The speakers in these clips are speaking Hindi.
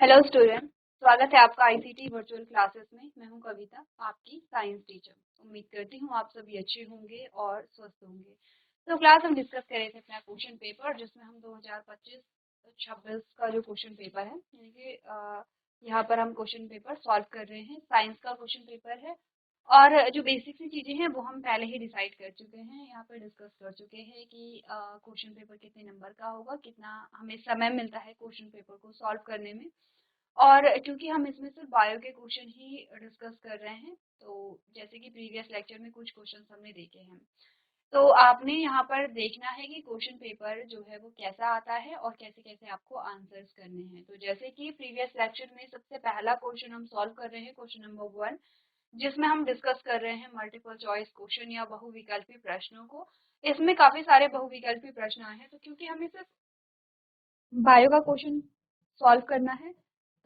हेलो स्टूडेंट, स्वागत है आपका आईसीटी वर्चुअल क्लासेस में। मैं हूं कविता, आपकी साइंस टीचर। उम्मीद करती हूं आप सभी अच्छे होंगे और स्वस्थ होंगे। तो क्लास हम डिस्कस कर रहे थे अपना क्वेश्चन पेपर, जिसमें हम 2025-26 का जो क्वेश्चन पेपर है, यानी कि यहाँ पर हम क्वेश्चन पेपर सॉल्व कर रहे हैं। साइंस का क्वेश्चन पेपर है और जो बेसिक सी चीजें हैं वो हम पहले ही डिसाइड कर चुके हैं, यहाँ पर डिस्कस कर चुके हैं कि क्वेश्चन पेपर कितने नंबर का होगा, कितना हमें समय मिलता है क्वेश्चन पेपर को सॉल्व करने में। और क्योंकि हम इसमें सिर्फ बायो के क्वेश्चन ही डिस्कस कर रहे हैं, तो जैसे कि प्रीवियस लेक्चर में कुछ क्वेश्चन हमने देखे हैं, तो आपने यहाँ पर देखना है कि क्वेश्चन पेपर जो है वो कैसा आता है और कैसे कैसे आपको आंसर्स करने हैं। तो जैसे कि प्रीवियस लेक्चर में सबसे पहला क्वेश्चन हम सॉल्व कर रहे हैं, क्वेश्चन नंबर 1, जिसमें हम डिस्कस कर रहे हैं मल्टीपल चॉइस क्वेश्चन या बहुविकल्पी प्रश्नों को। इसमें काफी सारे बहुविकल्पी प्रश्न आए हैं, तो क्योंकि हमें सिर्फ बायो का क्वेश्चन सॉल्व करना है,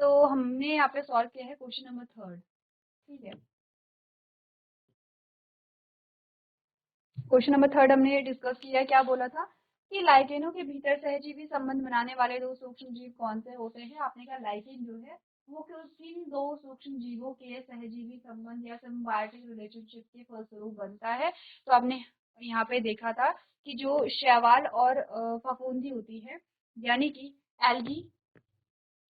तो हमने यहाँ पे सॉल्व किया है क्वेश्चन नंबर 3। ठीक है, क्वेश्चन नंबर 3 हमने डिस्कस किया। क्या बोला था कि लाइकेनों के भीतर सहजीवी संबंध बनाने वाले दो सूक्ष्म जीव कौन से होते हैं। आपने कहा लाइकेन जो है वो किन दो सूक्ष्म जीवों के सहजीवी संबंध या सिम्बायोटिक रिलेशनशिप के फलस्वरूप बनता है। तो आपने यहाँ पे देखा था कि जो शैवाल और फफूंदी होती है, यानी कि एल्गी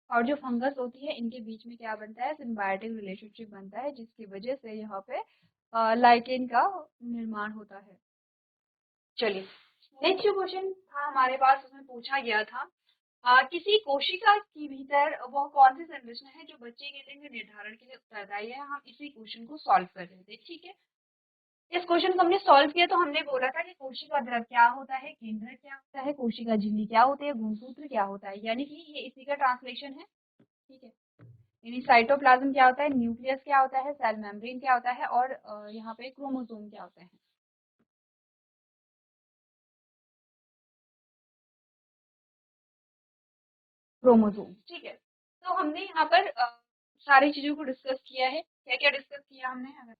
और जो फंगस होती है, इनके बीच में क्या बनता है, सिम्बायोटिक रिलेशनशिप बनता है, जिसकी वजह से यहाँ पे लाइकेन का निर्माण होता है। चलिए, नेक्स्ट जो क्वेश्चन था हमारे पास, उसमें पूछा गया था किसी कोशिका के भीतर वह कौन सी संरचना है जो बच्चे के लिंग निर्धारण के लिए उत्तरदायी है। हम इसी क्वेश्चन को सॉल्व कर रहे थे। ठीक है, इस क्वेश्चन को हमने सॉल्व किया तो हमने बोला था कि कोशिका द्रव क्या होता है, केंद्रक क्या होता है, कोशिका झिल्ली क्या होती है, गुणसूत्र क्या होता है, यानी कि ये इसी का ट्रांसलेशन है। ठीक है, यानी साइटोप्लाज्म क्या होता है, न्यूक्लियस क्या होता है, सेल मेम्ब्रेन क्या होता है और यहाँ पे क्रोमोसोम क्या होता है। क्रोमोसोम, ठीक है। तो हमने यहाँ पर सारी चीजों को डिस्कस किया है। क्या क्या डिस्कस किया हमने, अगर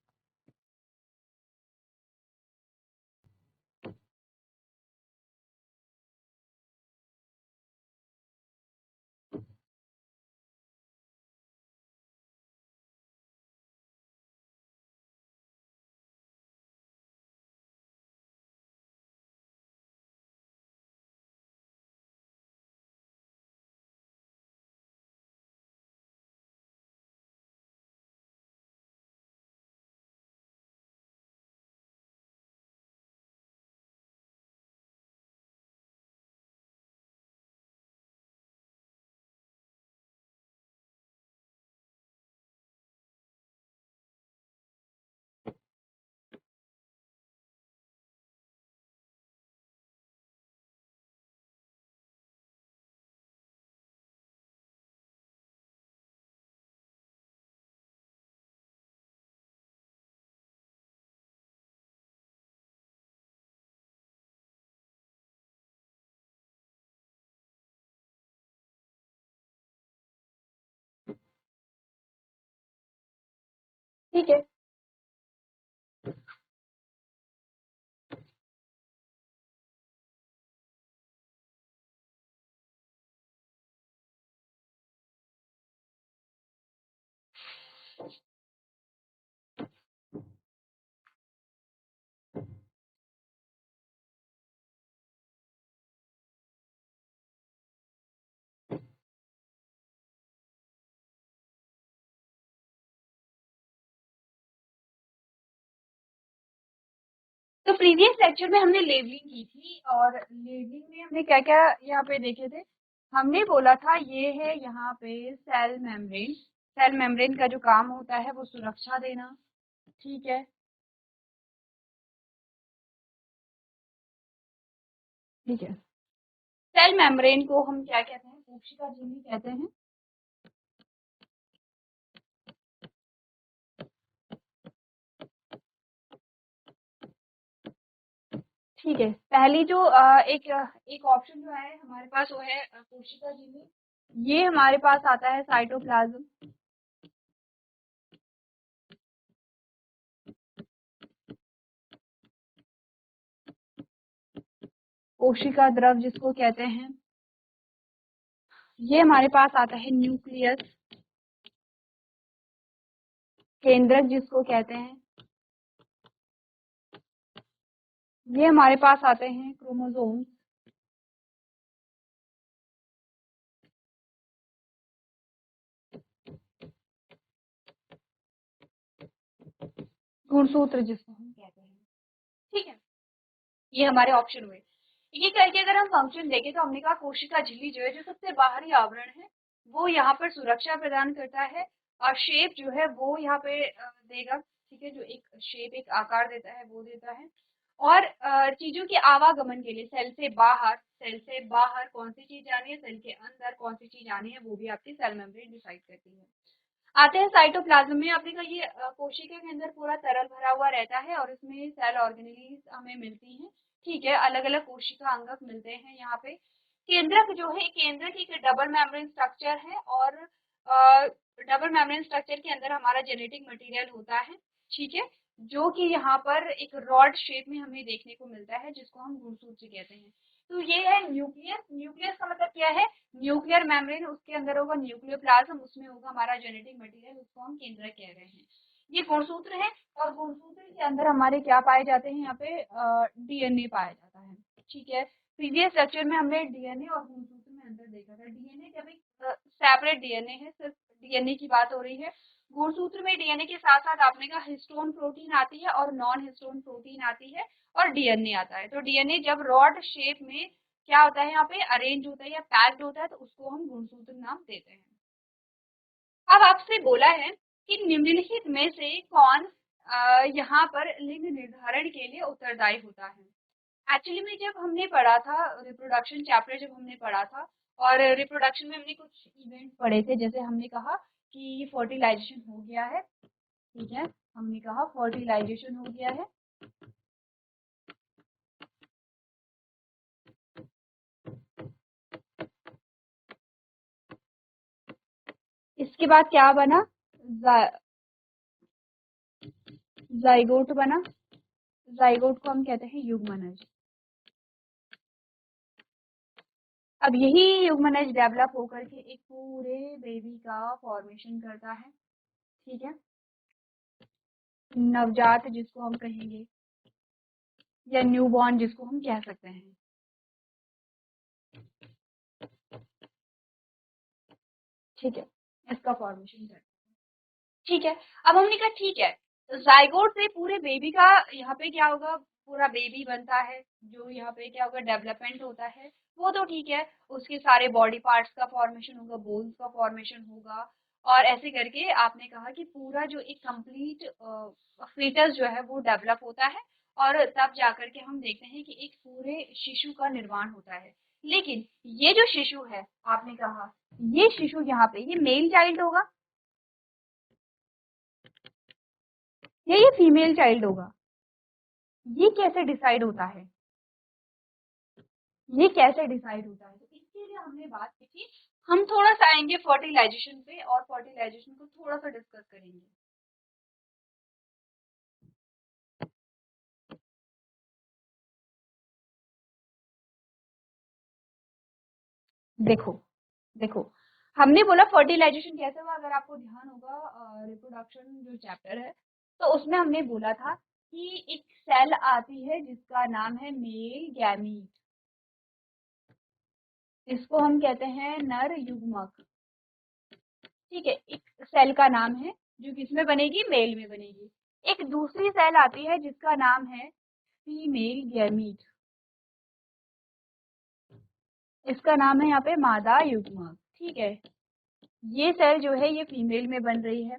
ठीक है। तो प्रीवियस लेक्चर में हमने लेबलिंग की थी, और लेबलिंग में हमने क्या क्या यहाँ पे देखे थे। हमने बोला था ये है यहाँ पे सेल मेम्ब्रेन। सेल मेम्ब्रेन का जो काम होता है वो सुरक्षा देना। ठीक है, ठीक है। सेल मेम्ब्रेन को हम क्या कहते हैं, कोशिका झिल्ली कहते हैं। ठीक है, पहली जो एक ऑप्शन जो है हमारे पास वो है कोशिका झिल्ली। ये हमारे पास आता है साइटोप्लाज्म। कोशिका द्रव जिसको कहते हैं, ये हमारे पास आता है न्यूक्लियस, केंद्रक जिसको कहते हैं। ये हमारे पास आते हैं क्रोमोसोम, गुणसूत्र जिसको हम कहते हैं। ठीक है, ये हमारे ऑप्शन हुए। ये करके अगर हम फंक्शन देखें तो हमने कहा कोशिका झिल्ली जो है, जो सबसे बाहरी आवरण है, वो यहाँ पर सुरक्षा प्रदान करता है और शेप जो है वो यहाँ पे देगा। ठीक है, जो एक शेप, एक आकार देता है वो देता है। और चीजों के आवागमन के लिए सेल से बाहर कौन सी चीज आनी है, सेल के अंदर कौन सी चीज आनी है, वो भी आपकी सेल मेम्ब्रेन डिसाइड करती है। आते हैं साइटोप्लाज्म में। आपने कहा ये कोशिका के अंदर पूरा तरल भरा हुआ रहता है और इसमें सेल ऑर्गेनेलीज हमें मिलती हैं। ठीक है, अलग अलग कोशिका अंगक मिलते हैं यहाँ पे। केंद्रक जो है, केंद्रक एक डबल मेम्ब्रेन स्ट्रक्चर है और डबल मेम्ब्रेन स्ट्रक्चर के अंदर हमारा जेनेटिक मटेरियल होता है। ठीक है, जो कि यहाँ पर एक रॉड शेप में हमें देखने को मिलता है, जिसको हम गुणसूत्र कहते हैं। तो ये है न्यूक्लियस। न्यूक्लियस का मतलब क्या है, न्यूक्लियर मेम्ब्रेन, उसके अंदर होगा न्यूक्लियोप्लाज्म, उसमें होगा हमारा जेनेटिक मटेरियल, उसको हम केंद्रक कह रहे हैं। ये गुणसूत्र है और गुणसूत्र के अंदर हमारे क्या पाए जाते हैं, यहाँ पे डीएनए पाया जाता है। ठीक है, प्रीवियस लेक्चर में हमने डीएनए और गुणसूत्र में अंतर देखा था। डीएनए जब एक सेपरेट डीएनए है, सिर्फ डीएनए की बात हो रही है। गुणसूत्र में डीएनए के साथ साथ आपने कहा हिस्टोन प्रोटीन आती है और नॉन हिस्टोन प्रोटीन आती है और डीएनए आता है। तो डीएनए जब रॉड शेप में क्या होता है, यहाँ पे अरेंज होता है या पैक्ड होता है, तो उसको हम गुणसूत्र नाम देते हैं। अब आपसे बोला है कि निम्नलिखित में से कौन यहाँ पर लिंग निर्धारण के लिए उत्तरदायी होता है। एक्चुअली में जब हमने पढ़ा था रिप्रोडक्शन चैप्टर, जब हमने पढ़ा था और रिप्रोडक्शन में हमने कुछ इवेंट पढ़े थे, जैसे हमने कहा कि फर्टिलाइजेशन हो गया है। ठीक है, हमने कहा फर्टिलाइजेशन हो गया है। इसके बाद क्या बना, जाइगोट बना। जाइगोट को हम कहते हैं युग्मनज। अब यही युग्मनज डेवलप होकर के एक पूरे बेबी का फॉर्मेशन करता है। ठीक है, नवजात जिसको हम कहेंगे या न्यूबॉर्न जिसको हम कह सकते हैं। ठीक है, इसका फॉर्मेशन करता है। ठीक है, अब हमने कहा ठीक है, तो जाइगोट से पूरे बेबी का यहाँ पे क्या होगा, पूरा बेबी बनता है, जो यहाँ पे क्या होगा, डेवलपमेंट होता है, वो तो ठीक है। उसके सारे बॉडी पार्ट्स का फॉर्मेशन होगा, बोन्स का फॉर्मेशन होगा और ऐसे करके आपने कहा कि पूरा जो एक कंप्लीट फीटस जो है वो डेवलप होता है और तब जाकर के हम देखते हैं कि एक पूरे शिशु का निर्माण होता है। लेकिन ये जो शिशु है, आपने कहा ये शिशु यहाँ पे ये मेल चाइल्ड होगा या ये फीमेल चाइल्ड होगा, ये कैसे डिसाइड होता है, ये कैसे डिसाइड होता है। तो इसके लिए हमने बात की थी। हम थोड़ा सा आएंगे फर्टिलाइजेशन पे और फर्टिलाइजेशन को थोड़ा सा डिस्कस करेंगे। देखो देखो, हमने बोला फर्टिलाइजेशन कैसे हुआ, अगर आपको ध्यान होगा रिप्रोडक्शन जो चैप्टर है, तो उसमें हमने बोला था कि एक सेल आती है जिसका नाम है मेल गैमीट, इसको हम कहते हैं नर युग्मक। ठीक है, एक सेल का नाम है जो किसमें बनेगी, मेल में बनेगी। एक दूसरी सेल आती है जिसका नाम है फीमेल गैमीट, इसका नाम है यहाँ पे मादा युग्मक। ठीक है, ये सेल जो है ये फीमेल में बन रही है,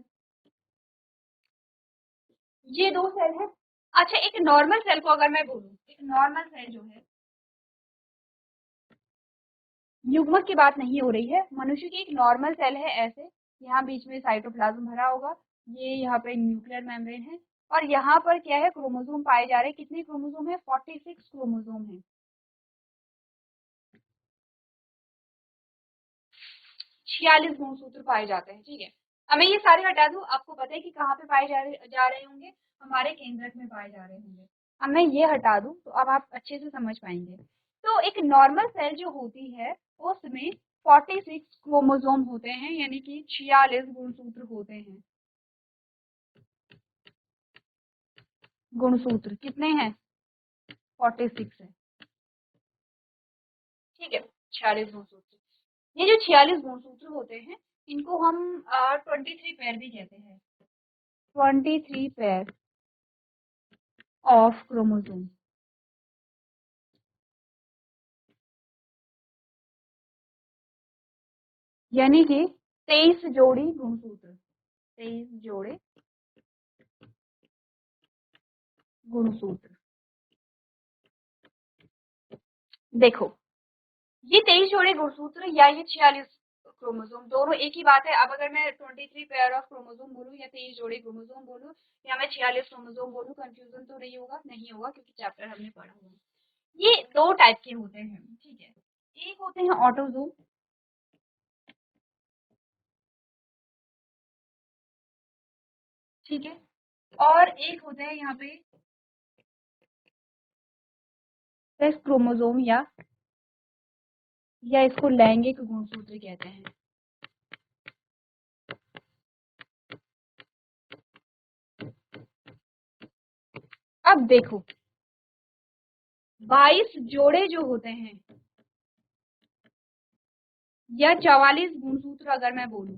ये दो सेल है। अच्छा, एक नॉर्मल सेल को अगर मैं बोलूं, एक नॉर्मल सेल जो है, युग्मक की बात नहीं हो रही है, मनुष्य की एक नॉर्मल सेल है ऐसे, यहाँ बीच में साइटोप्लाज्म भरा होगा, ये यहाँ पे न्यूक्लियर मेम्ब्रेन है और यहाँ पर क्या है, क्रोमोसोम पाए जा रहे हैं। कितने क्रोमोसोम है, 46 क्रोमोसोम है। 46 गुणसूत्र पाए जाते हैं। ठीक है, अब मैं ये सारे हटा दूं, आपको पता है कि कहाँ पे पाए जा रहे होंगे, हमारे केंद्रक में पाए जा रहे होंगे। अब मैं ये हटा दूं तो अब आप अच्छे से समझ पाएंगे। तो एक नॉर्मल सेल जो होती है उसमें 46 क्रोमोसोम होते हैं, यानी कि 46 गुणसूत्र होते हैं। गुणसूत्र कितने हैं? 46 है, ठीक है, 46 गुणसूत्र। ये जो 46 गुणसूत्र होते हैं, इनको हम 23 पेयर भी कहते हैं। 23 पेयर ऑफ क्रोमोसोम, यानी कि 23 जोड़ी गुणसूत्र, 23 जोड़े गुणसूत्र। देखो, ये 23 जोड़े गुणसूत्र या ये 46 क्रोमोसोम दोनों एक ही बात है। अब अगर मैं 23 पेयर ऑफ क्रोमोसोम बोलूँ या 23 जोड़े क्रोमोसोम बोलूँ या मैं 46 क्रोमोसोम बोलूँ, कंफ्यूजन तो नहीं होगा? नहीं होगा, क्योंकि चैप्टर हमने पढ़ा हुआ है। ये दो टाइप के होते हैं, ठीक है। एक होते हैं ऑटोसोम, ठीक है, और एक होता है यहाँ पे सेक्स क्रोमोसोम या इसको लैंगिक गुणसूत्र कहते हैं। अब देखो, 22 जोड़े जो होते हैं या 44 गुणसूत्र अगर मैं बोलूं,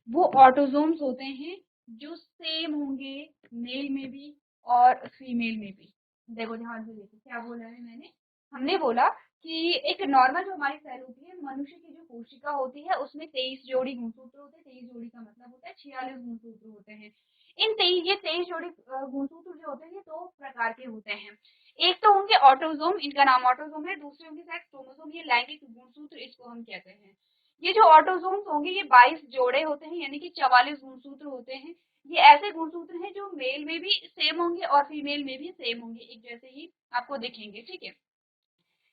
वो ऑटोसोम्स होते हैं जो सेम होंगे मेल में भी और फीमेल में भी। देखो ध्यान से देखो क्या बोला है मैंने। हमने बोला कि एक नॉर्मल जो हमारी सेल होती है, मनुष्य की जो कोशिका होती है, उसमें 23 जोड़ी गुणसूत्र होते हैं। 23 जोड़ी का मतलब होता है 46 गुणसूत्र होते हैं। इन 23 जोड़ी गुणसूत्र जो होते हैं ये दो प्रकार के होते हैं। एक तो होंगे ऑटोसोम, इनका नाम ऑटोसोम है। दूसरे होंगे सेक्स क्रोमोसोम, ये लैंगिक गुणसूत्र इसको हम कहते हैं। ये जो ऑटोसोम्स होंगे ये 22 जोड़े होते हैं, यानी कि 44 गुणसूत्र होते हैं। ये ऐसे गुणसूत्र हैं जो मेल में भी सेम होंगे और फीमेल में भी सेम होंगे, एक जैसे ही आपको दिखेंगे, ठीक है।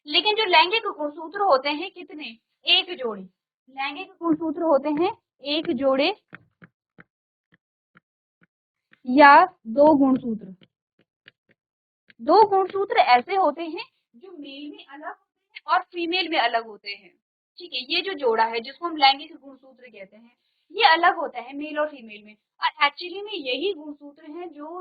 लेकिन जो लैंगिक गुणसूत्र होते हैं कितने? एक जोड़े। लैंगिक गुणसूत्र होते हैं एक जोड़े या दो गुणसूत्र। दो गुणसूत्र ऐसे होते हैं जो मेल में अलग होते हैं और फीमेल में अलग होते हैं, ठीक है। ये जो जोड़ा है जिसको हम लैंगिक गुणसूत्र कहते हैं, ये अलग होता है मेल और फीमेल में। और एक्चुअली में यही गुणसूत्र हैं जो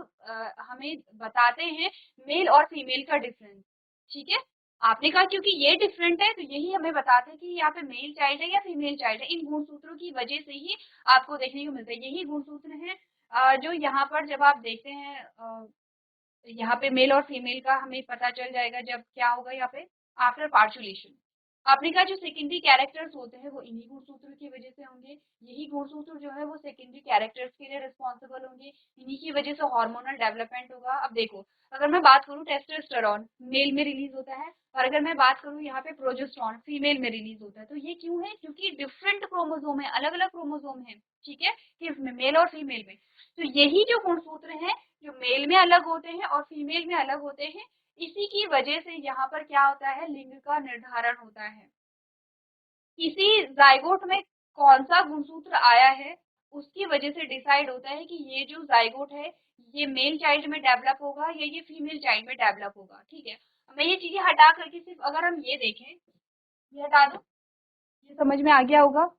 हमें बताते हैं मेल और फीमेल का डिफरेंस, ठीक है। आपने कहा क्योंकि ये डिफरेंट है तो यही हमें बताते हैं कि यहाँ पे मेल चाइल्ड है या फीमेल चाइल्ड है। इन गुणसूत्रों की वजह से ही आपको देखने को मिलता है। यही गुणसूत्र है जो यहाँ पर जब आप देखते हैं यहाँ पे मेल और फीमेल का हमें पता चल जाएगा जब क्या होगा यहाँ पे आफ्टर पार्चुलेशन। आपने कहा जो सेकेंडरी कैरेक्टर्स होते हैं वो इन्हीं गुणसूत्र की वजह से होंगे। यही गुणसूत्र जो है वो सेकेंडरी कैरेक्टर्स के लिए रिस्पॉन्सिबल होंगे। इन्हीं की वजह से हार्मोनल डेवलपमेंट होगा। अब देखो, अगर मैं बात करूँ टेस्टोस्टेरोन मेल में रिलीज होता है और अगर मैं बात करूँ यहाँ पे प्रोजेस्टेरोन फीमेल में रिलीज होता है। तो ये क्यों है? क्योंकि डिफरेंट क्रोमोसोम है, अलग अलग क्रोमोसोम है, ठीक है, किसमें? मेल और फीमेल में। तो यही जो गुणसूत्र है जो मेल में अलग होते हैं और फीमेल में अलग होते हैं, इसी की वजह से यहाँ पर क्या होता है? लिंग का निर्धारण होता है। किसी जाइगोट में कौन सा गुणसूत्र आया है उसकी वजह से डिसाइड होता है कि ये जो जाइगोट है ये मेल चाइल्ड में डेवलप होगा या ये फीमेल चाइल्ड में डेवलप होगा, ठीक है। मैं ये चीजें हटा करके सिर्फ अगर हम ये देखें, ये हटा दो, ये समझ में आ गया होगा।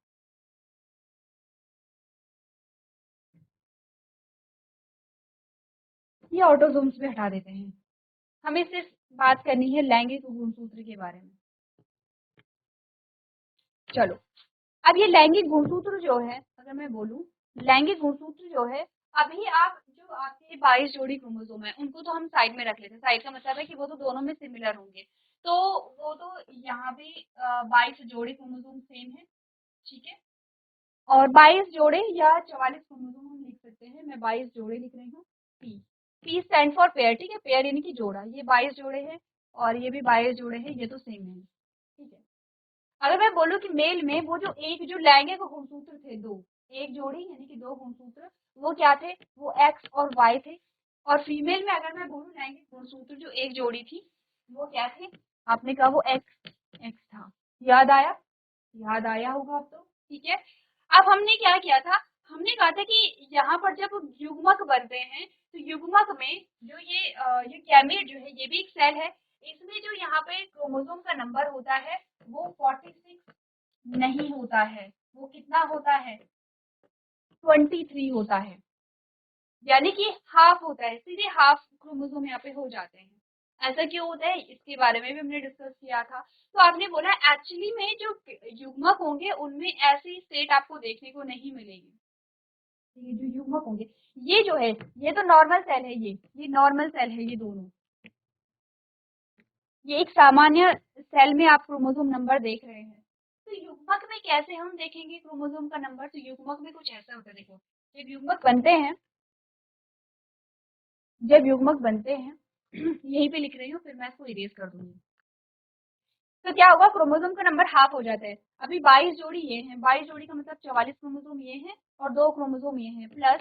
ये ऑटोसोम्स भी हटा देते हैं। हमें सिर्फ बात करनी है लैंगिक गुणसूत्र के बारे में। चलो, अब ये लैंगिक गुणसूत्र जो है, अगर मैं बोलूं लैंगिक गुणसूत्र जो है, अभी आप जो आपके 22 जोड़ी क्रोमोसोम है उनको तो हम साइड में रख लेते हैं। साइड का मतलब है कि वो तो दोनों में सिमिलर होंगे, तो वो तो यहाँ पे 22 जोड़ी क्रोमोसोम सेम है, ठीक है। और 22 जोड़े या 44 क्रोमोसोम हम लिख सकते हैं। मैं 22 जोड़े लिख रही हूँ। P, P stand for pair, ठीक है। पेयर यानी कि जोड़ा। ये 22 जोड़े हैं और ये भी 22 जोड़े हैं, ये तो सेम है, ठीक है। अगर मैं बोलूं कि मेल में वो जो एक जो लैंगिक गुणसूत्र थे दो, एक जोड़ी यानी कि दो गुणसूत्र, वो क्या थे? वो एक्स और वाई थे। और फीमेल में अगर मैं बोलूं लैंगिक गुणसूत्र जो एक जोड़ी थी वो क्या थे? आपने कहा वो एक्स एक्स था। याद आया? याद आया होगा अब तो, ठीक है। अब हमने क्या किया था? हमने कहा था कि यहाँ पर जब युग्मक बनते हैं तो युग्मक में जो ये गैमेट जो है ये भी एक सेल है। इसमें जो यहाँ पे क्रोमोसोम का नंबर होता है वो 46 नहीं होता है, वो कितना होता है, 23 होता है, यानी कि हाफ होता है, सीधे हाफ क्रोमोसोम यहाँ पे हो जाते हैं। ऐसा क्यों होता है इसके बारे में भी हमने डिस्कस किया था। तो आपने बोला एक्चुअली में जो युग्मक होंगे उनमें ऐसी स्टेट आपको देखने को नहीं मिलेगी। ये जो युग्मक होंगे, ये जो है ये तो नॉर्मल सेल है, ये नॉर्मल सेल है, ये दोनों, ये एक सामान्य सेल में आप क्रोमोसोम नंबर देख रहे हैं। तो युग्मक में कैसे हम देखेंगे क्रोमोसोम का नंबर? तो युग्मक में कुछ ऐसा होता है, देखो जब युग्मक बनते हैं, जब युग्मक बनते हैं यहीं पे लिख रही हूँ, फिर मैं इसको इरेज कर दूंगी। तो क्या होगा, क्रोमोसोम का नंबर हाफ हो जाता है। अभी 22 जोड़ी ये हैं, 22 जोड़ी का मतलब 44 क्रोमोसोम ये हैं और 2 क्रोमोसोम ये हैं प्लस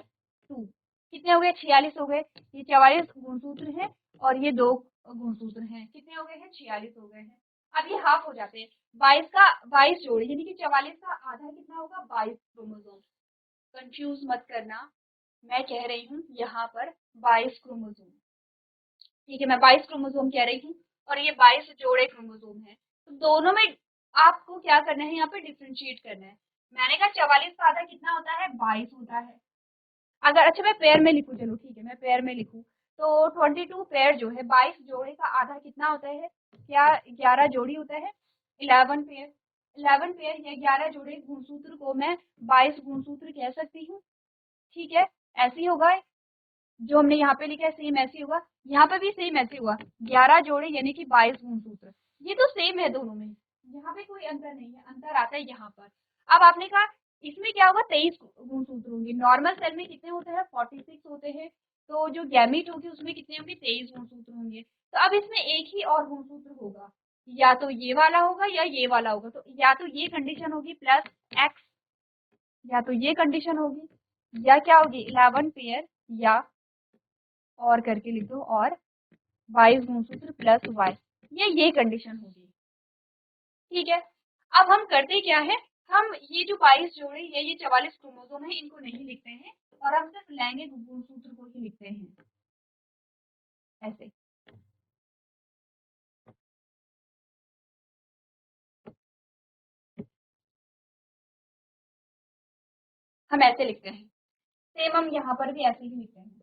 2, कितने हो गए, 46 हो गए। ये 44 गुणसूत्र हैं और ये 2 गुणसूत्र हैं, कितने हो गए हैं, 46 हो गए हैं। अब ये हाफ हो जाते हैं, 22 का 22 जोड़ी यानी कि 44 का आधा कितना होगा, 22 क्रोमोसोम। कंफ्यूज मत करना, मैं कह रही हूँ यहाँ पर 22 क्रोमोसोम, ठीक है, मैं 22 क्रोमोसोम कह रही हूँ और ये 22 जोड़े क्रोमोसोम है। तो दोनों में आपको क्या करना है, यहाँ पे डिफ्रेंशिएट करना है। मैंने कहा 44 का आधा कितना होता है, 22 होता है। अगर अच्छा मैं पेयर में लिखूं, चलो ठीक है मैं पेयर में लिखूं, तो 22 पेयर जो है 22 जोड़े का आधा कितना होता है, क्या 11 जोड़ी होता है, 11 पेयर। 11 पेयर या 11 जोड़े गुणसूत्र को मैं 22 गुणसूत्र कह सकती हूँ, ठीक है। ऐसे ही होगा, जो हमने यहाँ पे लिखा है सेम ऐसे होगा, यहाँ पे भी सेम ऐसे हुआ, 11 जोड़े यानी कि 22 गुणसूत्र। ये तो सेम है दोनों में, यहाँ पे कोई अंतर नहीं है, अंतर आता है यहाँ पर। अब आपने कहा इसमें क्या होगा, 23 गुणसूत्र होंगे। नॉर्मल सेल में कितने होते हैं, 46 होते हैं। तो जो गैमीट होगी उसमें कितने होंगे, 23 गुणसूत्र होंगे। तो अब इसमें एक ही और गुणसूत्र होगा, या तो ये वाला होगा या ये वाला होगा। तो या तो ये कंडीशन होगी प्लस एक्स, या तो ये कंडीशन होगी, या क्या होगी 11 पेयर, या और करके लिख दो, और 22 गुणसूत्र प्लस वाई, ये कंडीशन होगी, ठीक है। अब हम करते क्या है, हम ये जो 22 जोड़े या ये 44 क्रोमोसोम है इनको नहीं लिखते हैं और हम सिर्फ लैंगिक गुणसूत्र को ही लिखते हैं, ऐसे। हम ऐसे लिखते हैं, सेम हम यहाँ पर भी ऐसे ही लिखते हैं।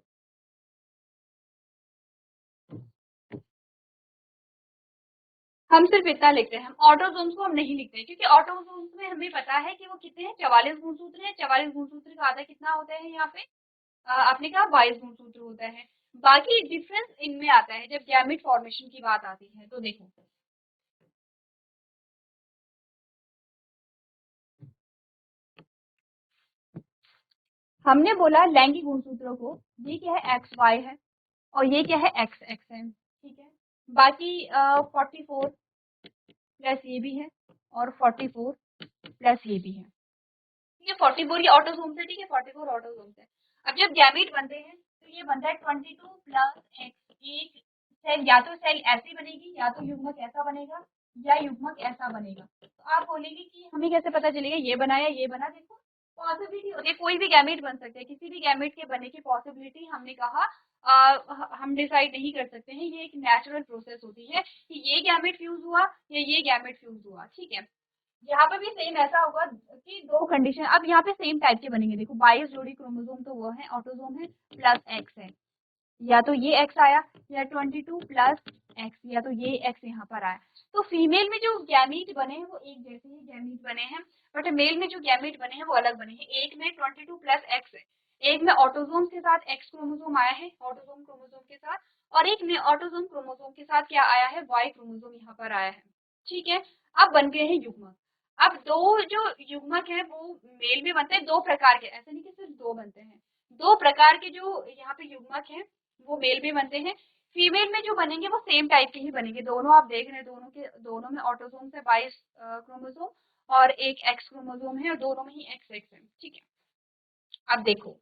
हम सिर्फ इतना लिखते हैं, हम ऑटोसोम्स को हम नहीं लिखते हैं, क्योंकि ऑटोसोम्स में हमें पता है कि वो कितने हैं, 44 गुणसूत्र हैं। 44 गुणसूत्र का आधा कितना होता है यहाँ पे, आपने कहा 22 गुणसूत्र होता है। बाकी डिफरेंस इनमें आता है जब गैमेट फॉर्मेशन की बात आती है। तो देखो हमने बोला लैंगिक गुणसूत्रों को, ये क्या है, एक्स वाई है और ये क्या है, एक्स एक्स है, ठीक है। बाकी 44 प्लस ये भी है और 44 प्लस ये भी है, ठीक है। 44 ये ऑटोसोम से, ठीक है, 44 ऑटोसोम से। अब जब गैमेट बनते हैं तो ये बनता है 22 प्लस एक्स, एक सेल या तो सेल ऐसी बनेगी, या तो युग्मक ऐसा बनेगा, या युग्मक ऐसा बनेगा। तो आप बोलेंगे कि हमें कैसे पता चलेगा ये बना या ये बना? देखो पॉसिबिलिटी होती है, कोई भी गैमेट बन सकते हैं, किसी भी गैमेट के बनने की पॉसिबिलिटी हमने कहा हम डिसाइड नहीं कर सकते हैं, ये एक नेचुरल प्रोसेस होती है कि ये गैमेट फ्यूज हुआ या ये गैमेट फ्यूज हुआ, ठीक है। यहाँ पे भी सेम ऐसा होगा कि दो कंडीशन, अब यहाँ पे सेम टाइप के बनेंगे। देखो 22 जोड़ी क्रोमोसोम तो वो है, ऑटोसोम है, प्लस एक्स है, या तो ये एक्स आया, या 22 प्लस एक्स, या तो ये एक्स यहाँ पर आया। तो फीमेल में जो गैमीट बने हैं वो एक जैसे ही गैमीट बने हैं, बट मेल में जो गैमीट बने हैं वो अलग बने हैं। एक में 22 प्लस एक्स है, एक में ऑटोसोम के साथ एक्स क्रोमोसोम आया है, ऑटोसोम क्रोमोसोम के साथ, और एक में ऑटोसोम क्रोमोसोम के साथ क्या आया है, वाई क्रोमोसोम यहाँ पर आया है, ठीक है। अब बन गए हैं युग्मक। अब दो जो युग्मक है वो मेल में बनते हैं, दो प्रकार के, ऐसे नहीं कि सिर्फ दो बनते हैं, दो प्रकार के जो यहाँ पे युग्मक है वो मेल में बनते हैं। फीमेल में जो बनेंगे वो सेम टाइप के ही बनेंगे, दोनों आप देख रहे हैं, दोनों में ऑटोसोम से 22 क्रोमोसोम और एक एक्स क्रोमोसोम है, और दोनों में ही एक्स एक्स है, ठीक है। अब देखो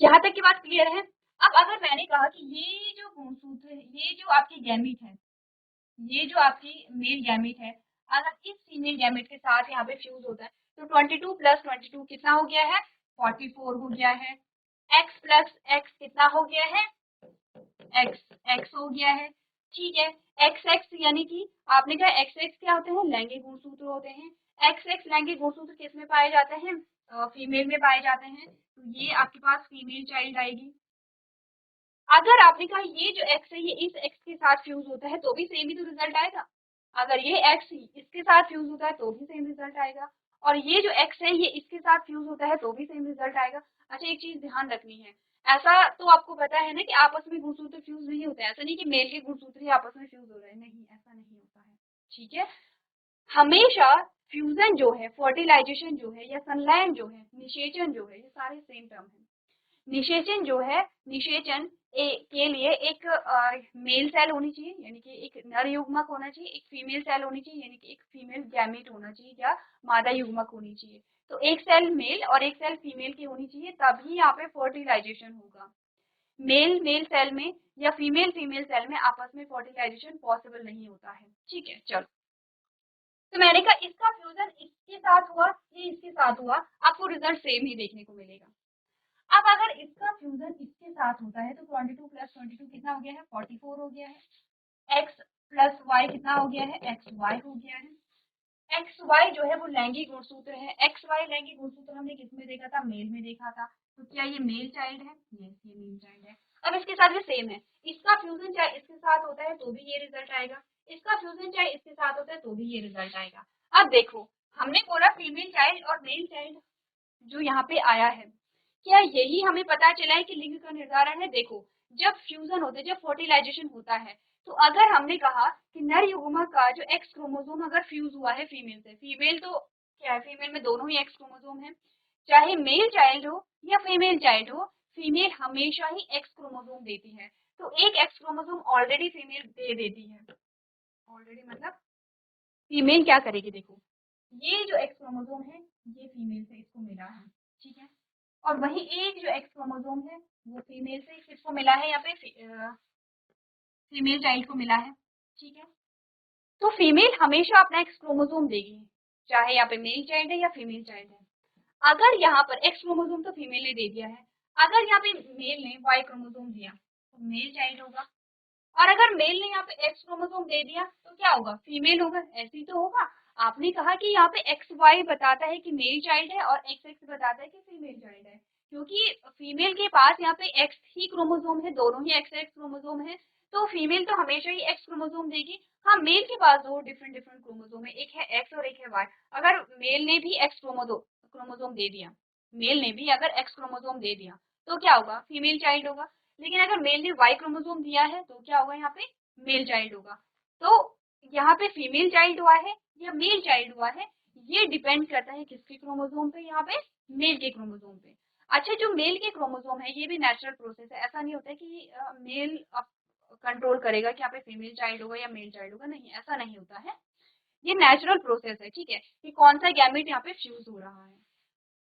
यहाँ तक की बात क्लियर है। अब अगर मैंने कहा कि ये जो गुणसूत्र है, ये जो आपकी गैमीट है, ये जो आपकी मेल गैमेट है, अगर इस फीमेल गैमेट के साथ यहाँ पे फ्यूज होता है तो 22 प्लस 22 कितना हो गया है, 44 हो गया है। एक्स प्लस एक्स कितना हो गया है, एक्स एक्स हो गया है। ठीक है। एक्स एक्स यानी कि आपने कहा एक्स एक्स क्या होते हैं, लैंगिक गुणसूत्र होते हैं। एक्स एक्स लैंगिक गुणसूत्र किस में पाए जाते हैं, फीमेल में पाए जाते हैं, तो ये आपके पास फीमेल चाइल्ड आएगी। अगर आपने कहा ये जो एक्स है ये इस एक्स के साथ फ्यूज होता है तो भी सेम ही तो रिजल्ट आएगा। अगर ये एक्स इसके साथ फ्यूज होता है तो भी सेम रिजल्ट आएगा, और ये जो एक्स है ये इसके साथ फ्यूज होता है तो भी सेम रिजल्ट आएगा। अच्छा, एक चीज ध्यान रखनी है, ऐसा तो आपको पता है ना कि आपस में गुणसूत्र फ्यूज नहीं होते, ऐसा नहीं कि मेल के गुणसूत्र ही आपस में फ्यूज हो रहे हैं, नहीं ऐसा नहीं होता है। ठीक है, हमेशा फ्यूजन जो है, फर्टिलाइजेशन जो है या संलयन जो है, निषेचन जो है, ये सारे सेम टर्म है। निषेचन जो है, निषेचन के लिए एक मेल सेल होनी चाहिए यानी कि एक नर युग्मक होना चाहिए, एक फीमेल सेल होनी चाहिए यानी कि एक फीमेल गैमेट होना चाहिए या मादा युग्मक होनी चाहिए। तो एक सेल मेल और एक सेल फीमेल की होनी चाहिए, तभी यहाँ पे फर्टिलाइजेशन होगा। मेल मेल सेल में या फीमेल फीमेल सेल में आपस में फर्टिलाइजेशन पॉसिबल नहीं होता है। ठीक है, चलो, तो मैंने कहा इसका फ्यूजन इसके साथ हुआ, ये इसके साथ हुआ, आपको रिजल्ट सेम ही देखने को मिलेगा। अब अगर इसका फ्यूजन इसके साथ होता है तो 22 प्लस 22 कितना हो गया है, 44 हो गया है। x प्लस वाई कितना हो गया है, एक्स वाई हो गया है। एक्स वाई जो है वो लैंगिक गुणसूत्र है। एक्स वाई लैंगिक गुणसूत्र हमने किस में देखा था, मेल में देखा था, तो क्या ये मेल चाइल्ड है, यस ये मेल चाइल्ड है। अब इसके साथ भी सेम है, इसका फ्यूजन चाहे इसके साथ होता है तो भी ये रिजल्ट आएगा, इसका फ्यूजन चाहे इसके साथ होता है तो भी ये रिजल्ट आएगा। अब देखो, हमने बोला फीमेल चाइल्ड और मेल चाइल्ड जो यहाँ पे आया है, क्या यही हमें पता चला है कि लिंग का निर्धारण है। देखो, जब फ्यूजन होता है, जब फर्टिलाइजेशन होता है, तो अगर हमने कहा कि नर युग्मक का जो एक्स क्रोमोसोम अगर फ्यूज हुआ है फीमेल से, फीमेल तो क्या है, फीमेल में दोनों ही एक्स क्रोमोसोम है, चाहे मेल चाइल्ड हो या फीमेल चाइल्ड हो, फीमेल हमेशा ही एक्स क्रोमोसोम देती है। तो एक एक्स क्रोमोसोम ऑलरेडी फीमेल दे देती है, ऑलरेडी मतलब फीमेल क्या करेगी, देखो ये जो एक्स क्रोमोसोम है ये फीमेल से इसको मिला है, ठीक है, और वही एक जो एक्स क्रोमोसोम है वो फीमेल से किसको मिला है, यहाँ पे फीमेल चाइल्ड को मिला है। ठीक है, तो फीमेल हमेशा अपना एक्स क्रोमोसोम देगी, चाहे यहाँ पे मेल चाइल्ड है या फीमेल चाइल्ड है। अगर यहाँ पर एक्स क्रोमोसोम तो फीमेल ने दे दिया है, अगर यहाँ पे मेल ने वाई क्रोमोसोम दिया तो मेल चाइल्ड होगा, और अगर मेल ने यहाँ पे एक्स क्रोमोसोम दे दिया तो क्या होगा, फीमेल होगा, ऐसे ही तो होगा। आपने कहा कि यहाँ पे एक्स वाई बताता है कि मेल चाइल्ड है और एक्स एक्स बताता है कि फीमेल चाइल्ड है, क्योंकि फीमेल के पास यहाँ पे एक्स ही क्रोमोसोम है, दोनों ही एक्स एक्स क्रोमोसोम है, तो फीमेल तो हमेशा ही एक्स क्रोमोसोम देगी। हाँ, मेल के पास दो डिफरेंट डिफरेंट क्रोमोसोम है, एक है एक्स और एक है वाई। अगर मेल ने भी एक्स क्रोमोसोम दे दिया, मेल ने भी अगर एक्स क्रोमोसोम दे दिया तो क्या होगा, फीमेल चाइल्ड होगा। लेकिन अगर मेल ने वाई क्रोमोसोम दिया है तो क्या होगा, यहाँ पे मेल चाइल्ड होगा। तो यहाँ पे फीमेल चाइल्ड हुआ है या मेल चाइल्ड हुआ है, ये डिपेंड करता है किसके क्रोमोसोम पे, यहाँ पे मेल के क्रोमोसोम पे। अच्छा, जो मेल के क्रोमोसोम है ये भी नेचुरल प्रोसेस है, ऐसा नहीं होता है कि मेल कंट्रोल करेगा कि यहाँ पे फीमेल चाइल्ड होगा या मेल चाइल्ड होगा, नहीं ऐसा नहीं होता है। ये नेचुरल प्रोसेस है, ठीक है, कि कौन सा गैमेट यहाँ पे फ्यूज हो रहा है,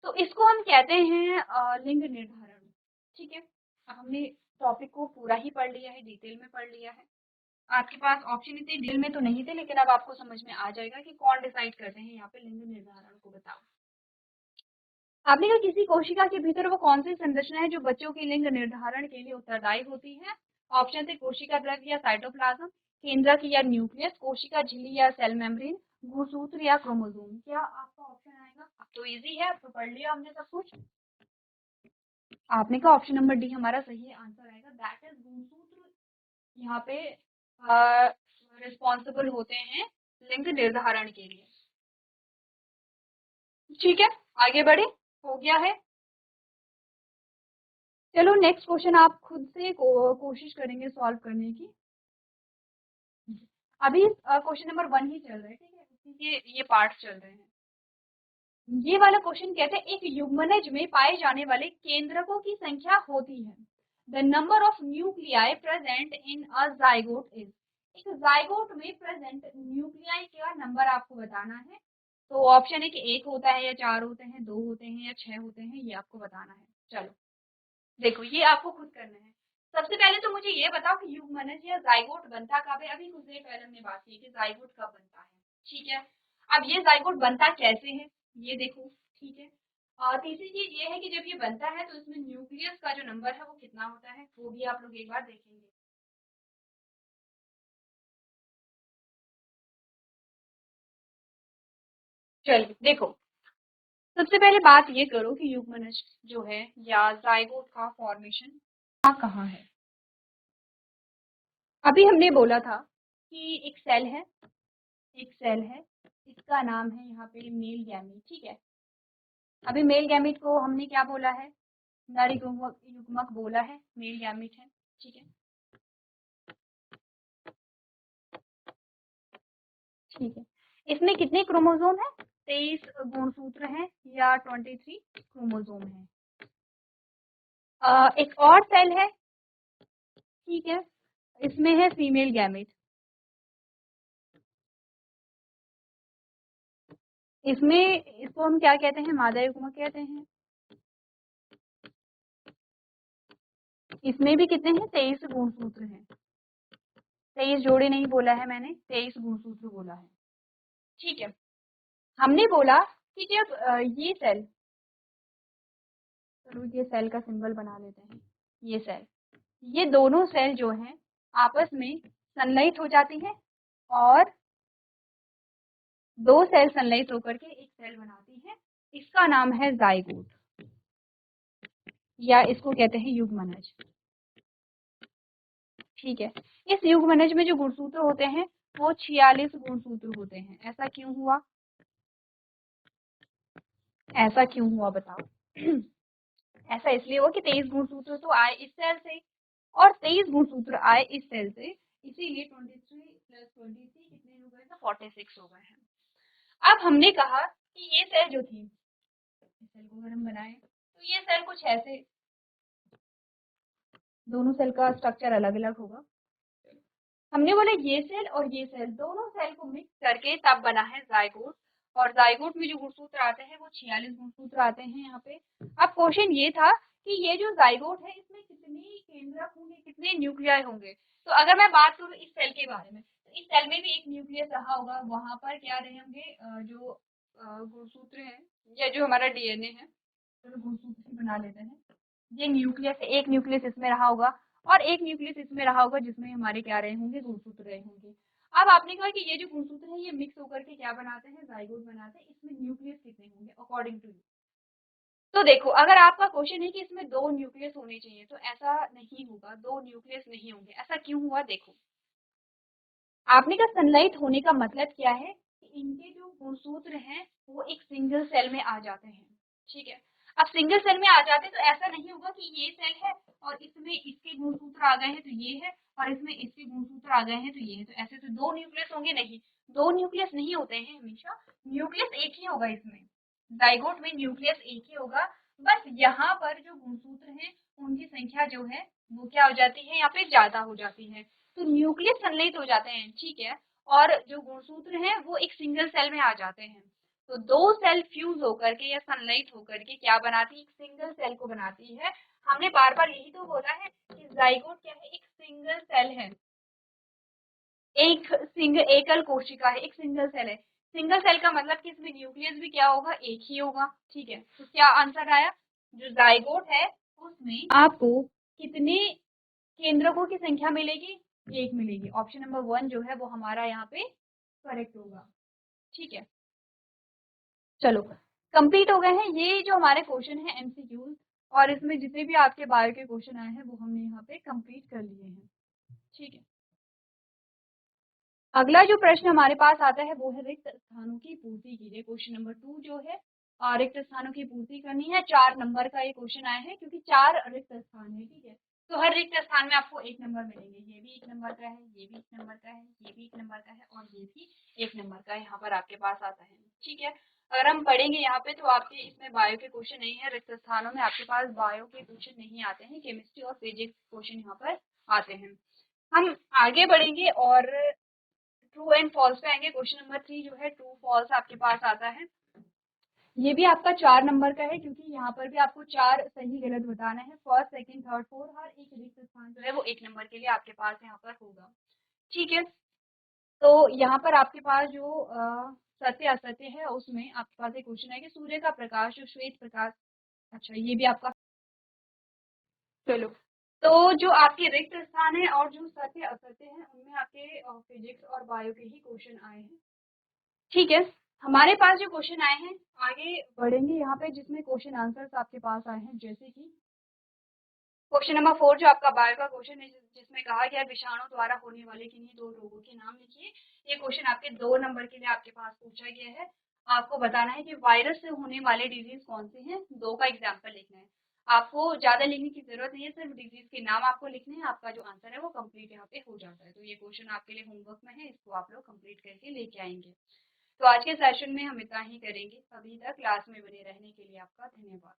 तो इसको हम कहते हैं लिंग निर्धारण। ठीक है, अब हमने टॉपिक को पूरा ही पढ़ लिया है, डिटेल में पढ़ लिया है। आपके पास ऑप्शन इतने डिटेल में तो नहीं थे, लेकिन अब आपको समझ में आ जाएगा कि कौन डिसाइड करते हैं यहाँ पे लिंग निर्धारण को, बताओ। आपने कहा किसी कोशिका के भीतर वो कौन सी संरचना है जो बच्चों के लिंग निर्धारण के लिए उत्तरदायी होती है। ऑप्शन थे कोशिका द्रव्य या साइटोप्लाज्म, केंद्रक या न्यूक्लियस, कोशिका झिल्ली या सेल मेम्ब्रेन, गुणसूत्र या क्रोमोसोम। क्या आपका ऑप्शन आएगा, अब तो इजी है, अब तो पढ़ लिया हमने सब कुछ। आपने कहा ऑप्शन नंबर डी हमारा सही आंसर आएगा, दैट इज गुणसूत्र यहाँ पे रिस्पॉन्सिबल होते हैं लिंग निर्धारण के लिए। ठीक है, आगे बढ़े, हो गया है। चलो नेक्स्ट क्वेश्चन आप खुद से कोशिश करेंगे सॉल्व करने की। अभी क्वेश्चन नंबर 1 ही चल रहा है, ठीक है, उसी के ये पार्ट चल रहे हैं। ये वाला क्वेश्चन कहते हैं एक युग्मनज में पाए जाने वाले केंद्रकों की संख्या होती है, the number of nuclei present in a zygote is. एक जाइगोट में प्रेजेंट न्यूक्लियाई का नंबर आपको बताना है। तो ऑप्शन है कि 1 होता है या 4 होते हैं, 2 होते हैं या 6 होते हैं, ये आपको बताना है। चलो देखो, ये आपको खुद करना है। सबसे पहले तो मुझे ये बताओ कि युग्मनज या जाइगोट बनता कब है। अभी कुछ देर पहले हमने बात की कि जाइगोट कब बनता है, ठीक है। अब ये जाइगोट बनता कैसे है, ये देखो, ठीक है। और तीसरी चीज ये है कि जब ये बनता है तो इसमें न्यूक्लियस का जो नंबर है वो कितना होता है, वो भी आप लोग एक बार देखेंगे। चलिए देखो, सबसे पहले बात ये करो कि युग्मनज जो है या जाइगोट का फॉर्मेशन कहाँ है। अभी हमने बोला था कि एक सेल है, इसका नाम है यहाँ पे मेल गैमीट, ठीक है। अभी मेल गैमीट को हमने क्या बोला है, नर युग्मक बोला है, मेल गैमीट है, ठीक है। ठीक है, इसमें कितने क्रोमोसोम है, 23 गुणसूत्र हैं या 23 क्रोमोसोम है। एक और सेल है, ठीक है, इसमें है फीमेल गैमेट, इसमें इसको हम क्या कहते हैं, मादा युग्मक कहते हैं। इसमें भी कितने हैं, 23 गुणसूत्र हैं, 23 जोड़े नहीं बोला है मैंने, 23 गुणसूत्र बोला है, ठीक है। हमने बोला कि जब ये सेल, चलो ये सेल का सिंबल बना लेते हैं, ये सेल, ये दोनों सेल जो हैं आपस में संलयित हो जाती हैं और दो सेल संलयित होकर के एक सेल बनाती है, इसका नाम है जाइगोट या इसको कहते हैं युग्मनज, ठीक है। इस युग्मनज में जो गुणसूत्र होते हैं वो 46 गुणसूत्र होते हैं। ऐसा क्यों हुआ, ऐसा क्यों हुआ बताओ। ऐसा इसलिए हुआ कि 23 गुणसूत्र तो आए इस सेल से और 23 गुणसूत्र आए इस सेल से, इसीलिए 23 प्लस 23 कितने हो गए, 46 हो गए हैं। अब हमने कहा कि ये सेल जो थी, इस सेल को अगर हम बनाए तो ये सेल कुछ ऐसे, दोनों सेल का स्ट्रक्चर अलग अलग होगा। हमने बोला ये सेल और ये सेल, दोनों सेल को मिक्स करके तब बना है जाइगोट, और जाइगोट में जो गुणसूत्र आते हैं वो 46 गुणसूत्र आते हैं यहाँ पे। अब क्वेश्चन ये था कि ये जो जाइगोट है इसमें कितने केंद्रक होंगे, कितने न्यूक्लियाई होंगे। तो अगर मैं बात करूँ इस सेल के बारे में, तो इस सेल में भी एक न्यूक्लियस रहा होगा, वहां पर क्या रहे होंगे, जो गुणसूत्र है या जो हमारा डीएनए है, तो गुणसूत्र बना लेते हैं। ये न्यूक्लियस, एक न्यूक्लियस इसमें रहा होगा और एक न्यूक्लियस इसमें रहा होगा जिसमें हमारे क्या रहे होंगे, गुणसूत्र रहे होंगे। अब आपने कहा कि ये जो गुणसूत्र है ये मिक्स होकर के क्या बनाते हैं, जाइगोट बनाते हैं, इसमें न्यूक्लियस कितने होंगे अकॉर्डिंग टू यू। तो देखो, अगर आपका क्वेश्चन है कि इसमें 2 न्यूक्लियस होने चाहिए, तो ऐसा नहीं होगा, 2 न्यूक्लियस नहीं होंगे। ऐसा क्यों हुआ, देखो आपने कहा सनलाइट होने का मतलब क्या है कि इनके जो गुणसूत्र हैं वो एक सिंगल सेल में आ जाते हैं, ठीक है। अब सिंगल सेल में आ जाते हैं तो ऐसा नहीं होगा कि ये सेल है और इसमें इसके गुणसूत्र आ गए हैं तो ये है, और इसमें इसके गुणसूत्र आ गए हैं तो ये है, तो ऐसे तो 2 न्यूक्लियस होंगे नहीं, 2 न्यूक्लियस नहीं होते हैं हमेशा, न्यूक्लियस एक ही होगा इसमें, जाइगोट में न्यूक्लियस एक ही होगा। बस यहाँ पर जो गुणसूत्र हैं उनकी संख्या जो है वो क्या हो जाती है, यहाँ पे ज्यादा हो जाती है, तो न्यूक्लियस संलयित हो जाते हैं, ठीक है। और जो गुणसूत्र हैं वो एक सिंगल सेल में आ जाते हैं, तो दो सेल फ्यूज होकर के या संलयित होकर के क्या बनाती है, एक सिंगल सेल को बनाती है। हमने बार बार यही तो बोला है कि जाइगोट क्या है, एक सिंगल सेल है, एक एकल कोशिका है, एक सिंगल सेल है। सिंगल सेल का मतलब कि इसमें न्यूक्लियस भी क्या होगा, एक ही होगा, ठीक है। तो क्या आंसर आया, जो जाइगोट है उसमें आपको कितने केंद्रकों की संख्या मिलेगी, एक मिलेगी। ऑप्शन नंबर 1 जो है वो हमारा यहाँ पे करेक्ट होगा, ठीक है। चलो कंप्लीट हो गए हैं ये जो हमारे क्वेश्चन है एमसीक्यूज, और इसमें जितने भी आपके बायो के क्वेश्चन आए हैं वो हमने यहाँ पे कंप्लीट कर लिए हैं, ठीक है। अगला जो प्रश्न हमारे पास आता है वो है रिक्त स्थानों की पूर्ति कीजिए। क्वेश्चन नंबर 2 जो है, रिक्त स्थानों की पूर्ति करनी है। 4 नंबर का ये क्वेश्चन आया है क्योंकि 4 रिक्त स्थान है, ठीक है। तो हर रिक्त स्थान में आपको 1 नंबर मिलेंगे, ये भी 1 नंबर का है, ये भी 1 नंबर का है, ये भी 1 नंबर का है और ये भी 1 नंबर का यहाँ पर आपके पास आता है, ठीक है। अगर हम पढ़ेंगे यहाँ पे तो आपके इसमें बायो के क्वेश्चन नहीं है, रिक्त स्थानों में आपके पास बायो के क्वेश्चन नहीं आते हैं, केमिस्ट्री और फिजिक्स क्वेश्चन यहाँ पर आते हैं। हम आगे बढ़ेंगे और ट्रू एंड फॉल्स पे आएंगे। क्वेश्चन नंबर 3 जो है ट्रू फॉल्स आपके पास आता है, ये भी आपका 4 नंबर का है क्योंकि यहाँ पर भी आपको 4 सही गलत बताना है। फर्स्ट सेकंड थर्ड फोर्थ हर एक रिक्त स्थान जो है वो 1 नंबर के लिए आपके पास यहाँ पर होगा, ठीक है। तो यहाँ पर आपके पास जो सत्य असत्य है उसमें आपके पास एक क्वेश्चन है कि सूर्य का प्रकाश जो श्वेत प्रकाश, अच्छा ये भी आपका, चलो तो जो आपके रिक्त स्थान है और जो सत्य असत्य है उनमें आपके फिजिक्स और बायो के ही क्वेश्चन आए हैं, ठीक है। हमारे पास जो क्वेश्चन आए हैं, आगे बढ़ेंगे यहाँ पे, जिसमें क्वेश्चन आंसर्स आपके पास आए हैं, जैसे कि क्वेश्चन नंबर 4 जो आपका बायो का क्वेश्चन है, जिसमें कहा गया विषाणु द्वारा होने वाले किन्हीं 2 रोगों के नाम लिखिए। ये क्वेश्चन आपके 2 नंबर के लिए आपके पास पूछा गया है। आपको बताना है कि वायरस से होने वाले डिजीज कौन से हैं, 2 का एग्जाम्पल लिखना है। आपको ज्यादा लिखने की जरूरत नहीं है, सिर्फ डिजीज के नाम आपको लिखने हैं, आपका जो आंसर है वो कंप्लीट यहाँ पे हो जाता है। तो ये क्वेश्चन आपके लिए होमवर्क में है, इसको आप लोग कंप्लीट करके लेके आएंगे। तो आज के सेशन में हम इतना ही करेंगे। अभी तक क्लास में बने रहने के लिए आपका धन्यवाद।